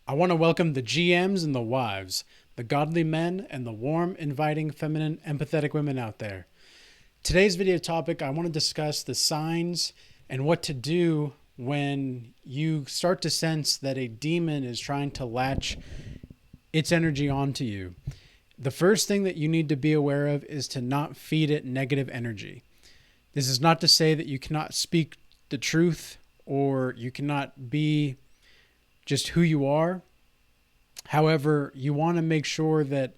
I want to welcome the GMs and the wives, the godly men and the warm, inviting, feminine, empathetic women out there. Today's video topic, I want to discuss the signs and what to do when you start to sense that a demon is trying to latch its energy onto you. The first thing that you need to be aware of is to not feed it negative energy. This is not to say that you cannot speak the truth or you cannot be just who you are. However, you want to make sure that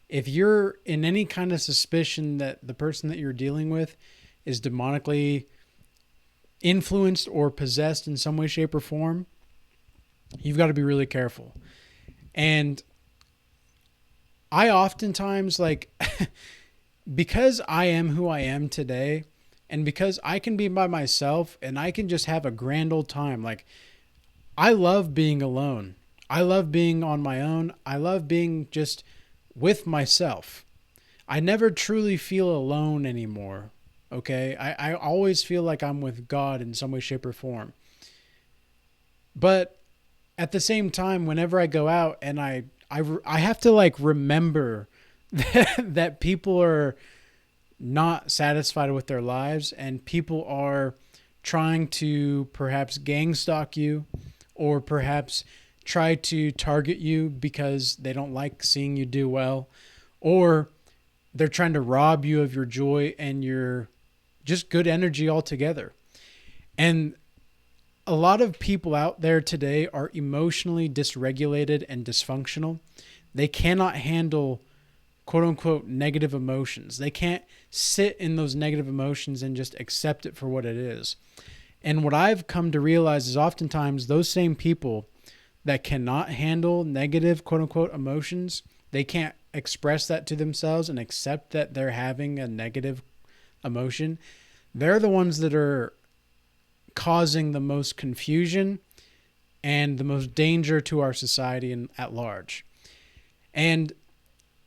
if you're in any kind of suspicion that the person that you're dealing with is demonically influenced or possessed in some way, shape, or form, you've got to be really careful. And I oftentimes because I am who I am today, and because I can be by myself and I can just have a grand old time. I love being alone. I love being on my own. I love being just with myself. I never truly feel alone anymore. Okay. I always feel like I'm with God in some way, shape, or form. But at the same time, whenever I go out and I have to remember that people are not satisfied with their lives and people are trying to perhaps gang stalk you or perhaps try to target you because they don't like seeing you do well, or they're trying to rob you of your joy and your just good energy altogether. And a lot of people out there today are emotionally dysregulated and dysfunctional. They cannot handle quote unquote negative emotions. They can't sit in those negative emotions and just accept it for what it is. And what I've come to realize is oftentimes those same people that cannot handle negative quote unquote emotions, they can't express that to themselves and accept that they're having a negative emotion. They're the ones that are causing the most confusion and the most danger to our society at large. And,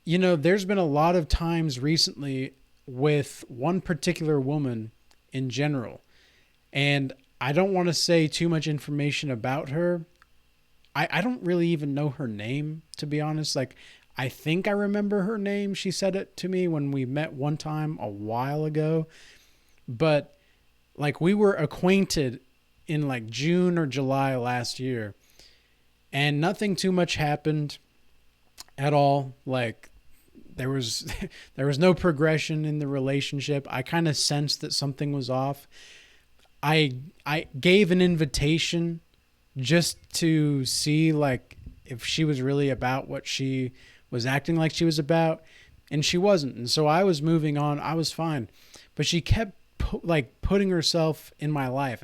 there's been a lot of times recently with one particular woman in general, and I don't want to say too much information about her. I don't really even know her name, to be honest. I think I remember her name. She said it to me when we met one time a while ago. But we were acquainted in June or July last year. And nothing too much happened at all. There was there was no progression in the relationship. I kind of sensed that something was off. I gave an invitation just to see if she was really about what she was acting like she was about, and she wasn't. And so I was moving on. I was fine, but she kept putting herself in my life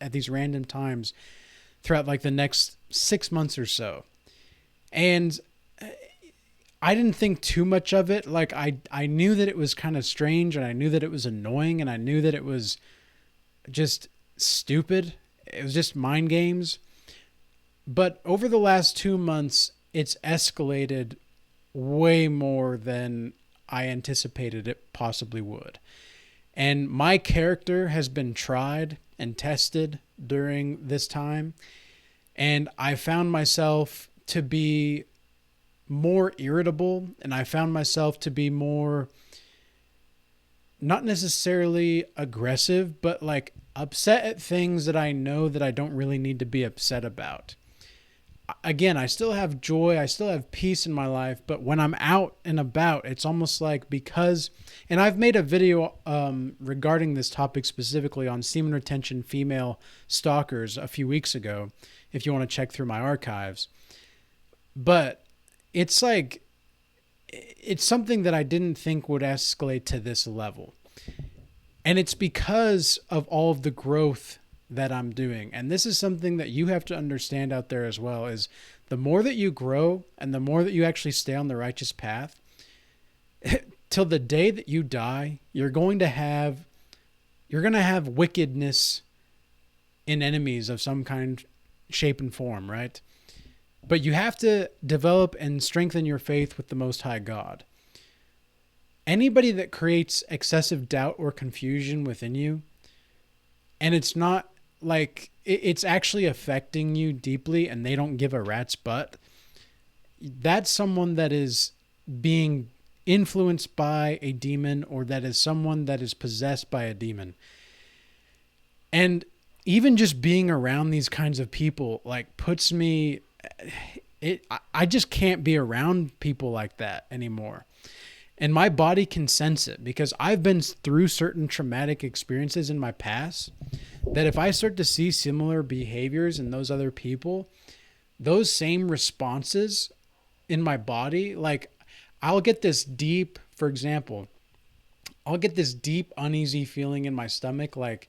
at these random times throughout the next 6 months or so. And I didn't think too much of it. I knew that it was kind of strange, and I knew that it was annoying, and I knew that it was just stupid. It was just mind games. But over the last 2 months, it's escalated way more than I anticipated it possibly would. And my character has been tried and tested during this time. And I found myself to be more irritable, and I found myself to be more, not necessarily aggressive, but upset at things that I know that I don't really need to be upset about. Again, I still have joy, I still have peace in my life, but when I'm out and about, it's almost and I've made a video regarding this topic specifically on semen retention female stalkers a few weeks ago, if you want to check through my archives. But it's something that I didn't think would escalate to this level. And it's because of all of the growth that I'm doing. And this is something that you have to understand out there as well, is the more that you grow and the more that you actually stay on the righteous path, till the day that you die, you're going to have wickedness in enemies of some kind, shape, and form, right? But you have to develop and strengthen your faith with the Most High God. Anybody that creates excessive doubt or confusion within you, and it's not like it's actually affecting you deeply and they don't give a rat's butt, that's someone that is being influenced by a demon, or that is someone that is possessed by a demon. And even just being around these kinds of people like puts me I just can't be around people like that anymore. And my body can sense it because I've been through certain traumatic experiences in my past, that if I start to see similar behaviors in those other people, those same responses in my body, like I'll get this deep, for example, I'll get this deep uneasy feeling in my stomach. Like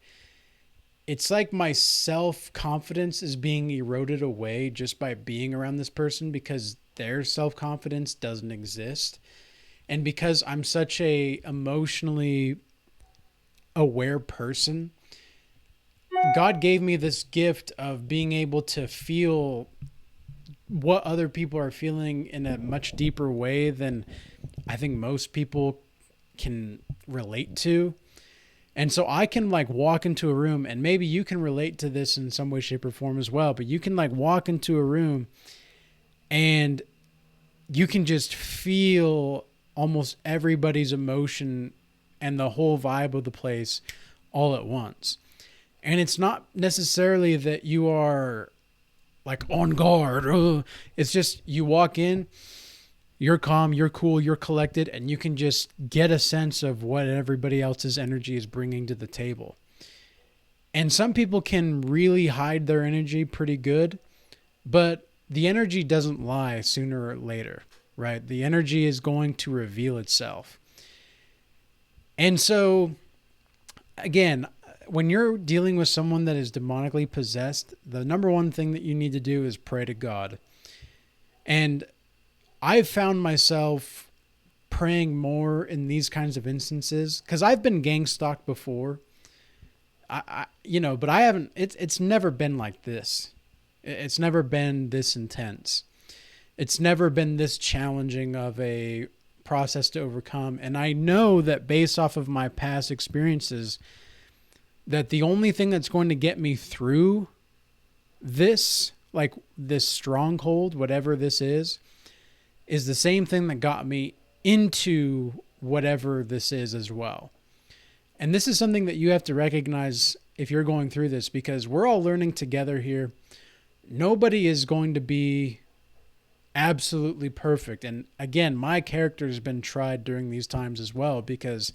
it's like my self-confidence is being eroded away just by being around this person, because their self-confidence doesn't exist. And because I'm such a emotionally aware person, God gave me this gift of being able to feel what other people are feeling in a much deeper way than I think most people can relate to. And so I can like walk into a room, and maybe you can relate to this in some way, shape, or form as well, but you can like walk into a room and you can just feel almost everybody's emotion and the whole vibe of the place all at once. And it's not necessarily that you are like on guard. It's just you walk in, you're calm, you're cool, you're collected, and you can just get a sense of what everybody else's energy is bringing to the table. And some people can really hide their energy pretty good, but the energy doesn't lie sooner or later, right? The energy is going to reveal itself. And so, again, when you're dealing with someone that is demonically possessed, the number one thing that you need to do is pray to God. And I've found myself praying more in these kinds of instances because I've been gang stalked before. But I haven't. It's never been like this. It's never been this intense. It's never been this challenging of a process to overcome. And I know that based off of my past experiences, that the only thing that's going to get me through this, like this stronghold, whatever this is the same thing that got me into whatever this is as well. And this is something that you have to recognize if you're going through this, because we're all learning together here. Nobody is going to be absolutely perfect. And again, my character has been tried during these times as well, because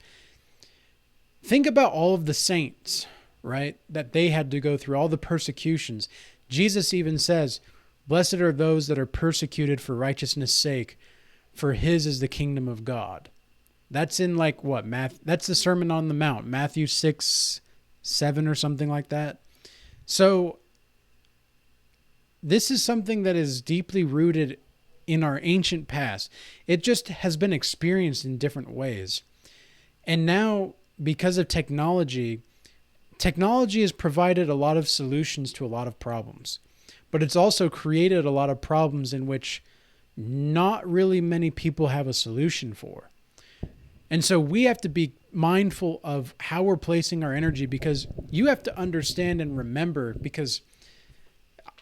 think about all of the saints, right? That they had to go through all the persecutions. Jesus even says, "Blessed are those that are persecuted for righteousness' sake, for his is the kingdom of God." That's in like what? That's the Sermon on the Mount, Matthew 6:7 or something like that. So this is something that is deeply rooted in our ancient past. It just has been experienced in different ways. And now, because of technology has provided a lot of solutions to a lot of problems. But it's also created a lot of problems in which not really many people have a solution for. And so we have to be mindful of how we're placing our energy, because you have to understand and remember, because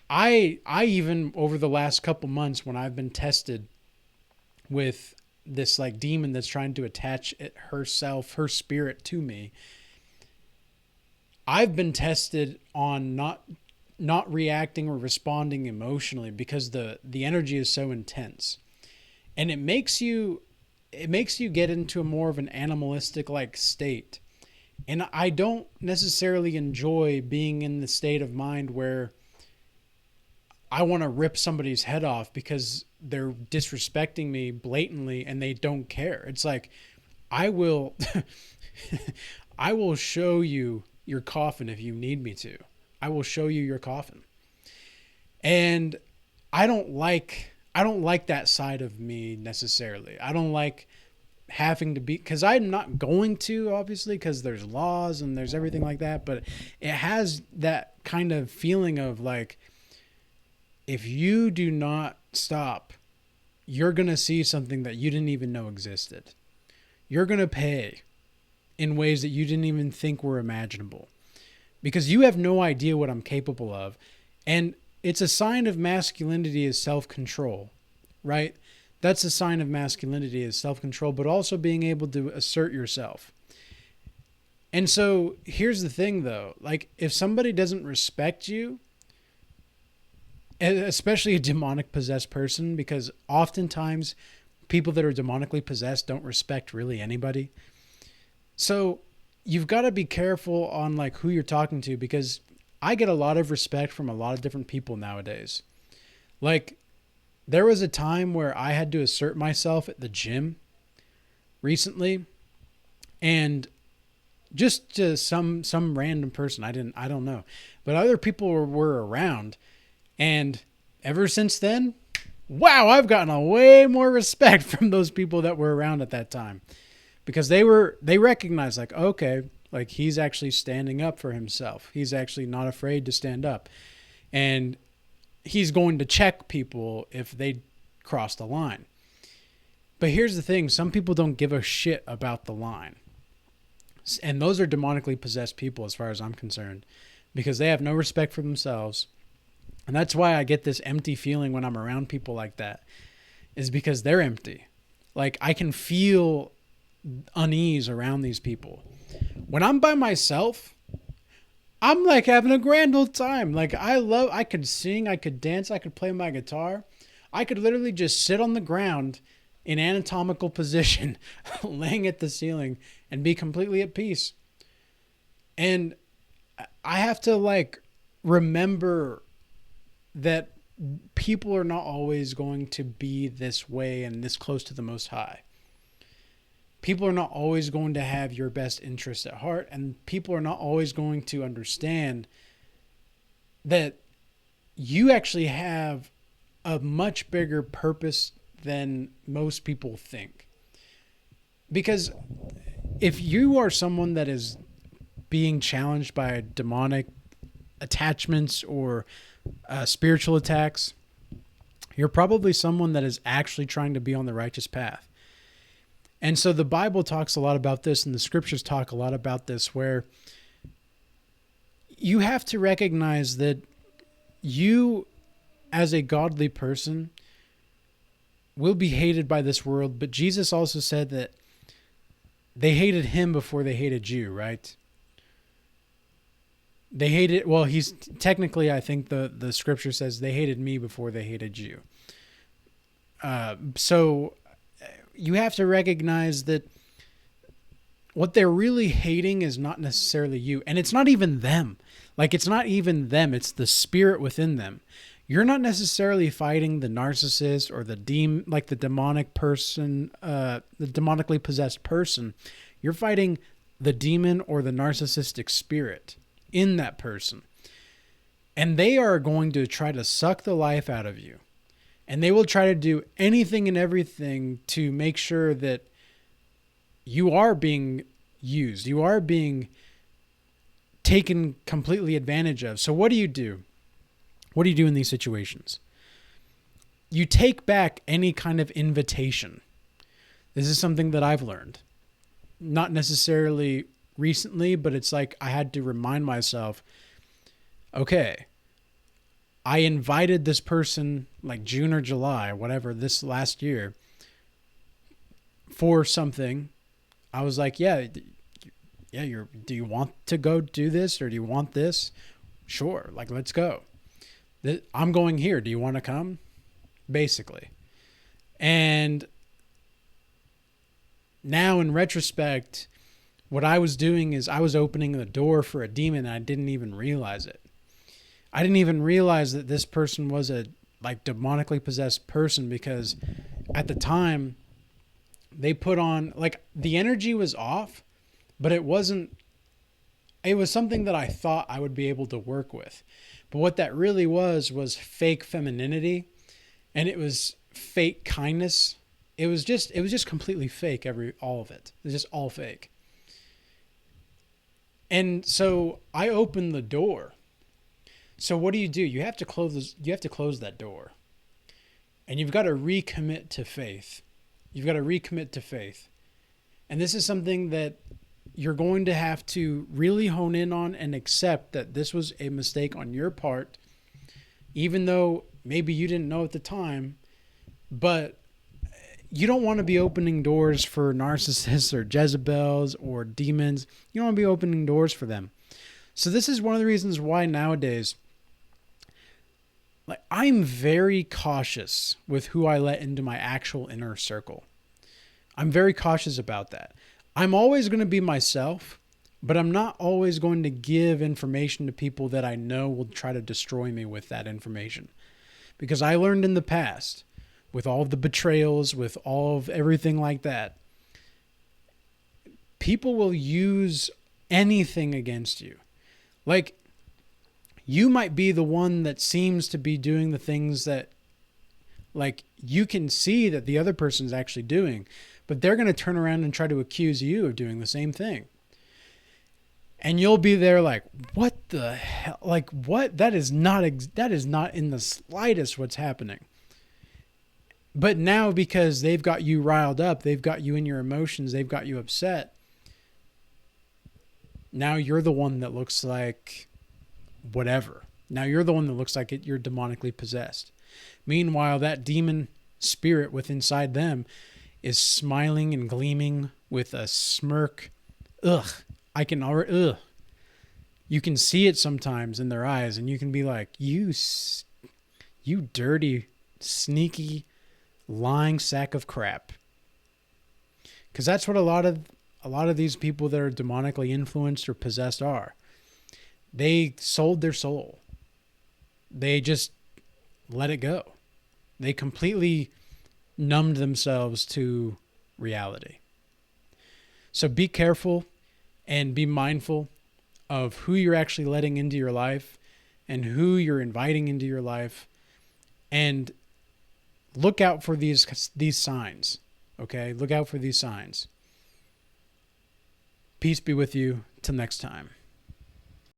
I even over the last couple months, when I've been tested with this like demon that's trying to attach her spirit to me, I've been tested on not reacting or responding emotionally, because the energy is so intense, and it makes you get into a more of an animalistic like state. And I don't necessarily enjoy being in the state of mind where I want to rip somebody's head off because they're disrespecting me blatantly and they don't care. It's like, I will I will show you your coffin if you need me to. I will show you your coffin. And I don't like that side of me necessarily. I don't like having to be, because I'm not going to, obviously, because there's laws and there's everything like that, but it has that kind of feeling of like, if you do not stop, you're going to see something that you didn't even know existed. You're going to pay in ways that you didn't even think were imaginable. because you have no idea what I'm capable of. And it's a sign of masculinity is self-control, right? That's a sign of masculinity is self-control, but also being able to assert yourself. And so here's the thing though, like if somebody doesn't respect you, especially a demonic possessed person, because oftentimes people that are demonically possessed don't respect really anybody. So you've got to be careful on like who you're talking to, because I get a lot of respect from a lot of different people nowadays. Like there was a time where I had to assert myself at the gym recently, and just to some random person, I don't know, but other people were around, and ever since then, wow, I've gotten a way more respect from those people that were around at that time, because they recognized like, okay, like he's actually standing up for himself. He's actually not afraid to stand up, and he's going to check people if they cross the line. But here's the thing, some people don't give a shit about the line. And those are demonically possessed people as far as I'm concerned, because they have no respect for themselves. And that's why I get this empty feeling when I'm around people like that, is because they're empty. Like I can feel unease around these people. When I'm by myself, I'm like having a grand old time. Like I could sing, I could dance, I could play my guitar. I could literally just sit on the ground in anatomical position, laying at the ceiling, and be completely at peace. And I have to like remember that people are not always going to be this way and this close to the Most High. People are not always going to have your best interest at heart, and people are not always going to understand that you actually have a much bigger purpose than most people think. Because if you are someone that is being challenged by demonic attachments or spiritual attacks, you're probably someone that is actually trying to be on the righteous path. And so the Bible talks a lot about this, and the scriptures talk a lot about this, where you have to recognize that you, as a godly person, will be hated by this world. But Jesus also said that they hated him before they hated you, right? They hated, well, he's technically, I think the scripture says they hated me before they hated you. So you have to recognize that what they're really hating is not necessarily you. And it's not even them. Like, it's not even them. It's the spirit within them. You're not necessarily fighting the narcissist or the the demonic person, the demonically possessed person. You're fighting the demon or the narcissistic spirit in that person. And they are going to try to suck the life out of you. And they will try to do anything and everything to make sure that you are being used. You are being taken completely advantage of. So what do you do? What do you do in these situations? You take back any kind of invitation. This is something that I've learned. Not necessarily recently, but it's like I had to remind myself, okay, I invited this person like June or July, whatever, this last year for something. I was like, do you want to go do this, or do you want this? Sure. Like, let's go. I'm going here. Do you want to come? Basically. And now in retrospect, what I was doing is I was opening the door for a demon, and I didn't even realize it. I didn't even realize that this person was a like demonically possessed person, because at the time they put on, like, the energy was off, but it was something that I thought I would be able to work with. But what that really was fake femininity, and it was fake kindness. It was just completely fake, all of it. It was just all fake. And so I opened the door. So what do? You have to close that door. And you've got to recommit to faith. And this is something that you're going to have to really hone in on and accept that this was a mistake on your part, even though maybe you didn't know at the time. But you don't want to be opening doors for narcissists or Jezebels or demons. You don't want to be opening doors for them. So this is one of the reasons why nowadays, like, I'm very cautious with who I let into my actual inner circle. I'm very cautious about that. I'm always going to be myself, but I'm not always going to give information to people that I know will try to destroy me with that information. Because I learned in the past, with all of the betrayals, with all of everything like that, people will use anything against you. Like, you might be the one that seems to be doing the things that, like, you can see that the other person's actually doing, but they're going to turn around and try to accuse you of doing the same thing. And you'll be there like, what the hell? Like, what? That is not in the slightest what's happening. But now, because they've got you riled up, they've got you in your emotions, they've got you upset, now you're the one that looks like whatever. Now you're the one that looks like you're demonically possessed. Meanwhile, that demon spirit within inside them is smiling and gleaming with a smirk. Ugh. You can see it sometimes in their eyes, and you can be like, you dirty, sneaky, lying sack of crap. Because that's what a lot of these people that are demonically influenced or possessed are. They sold their soul. They just let it go. They completely numbed themselves to reality. So be careful and be mindful of who you're actually letting into your life and who you're inviting into your life, and look out for these signs. Okay? Look out for these signs. Peace be with you. Till next time.